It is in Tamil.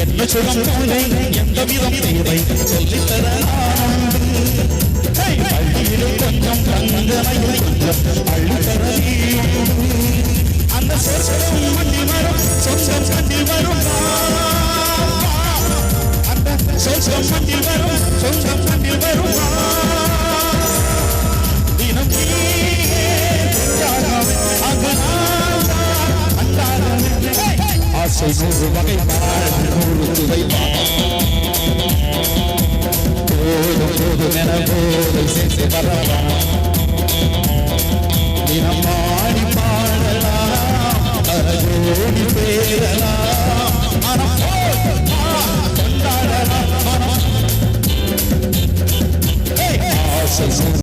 என்ன சுகம் போலே எந்த விதம் தேவை சொல்லித்தர அள்ளியிலும் கொஞ்சம் தங்கமையும் கொஞ்சம் அள்ளித்தர அந்த சொர்க்கம் மண்ணில் வரும் சொர்க்கம் கண்ணில் வரும் அந்த சொர்க்கம் மண்ணில் வரும் சொர்க்கம் கண்ணில் வரும் தினம் ஆசை நூறு வகை நூறு துவை போதும் போதும் என போதை சேர்த்து வரவா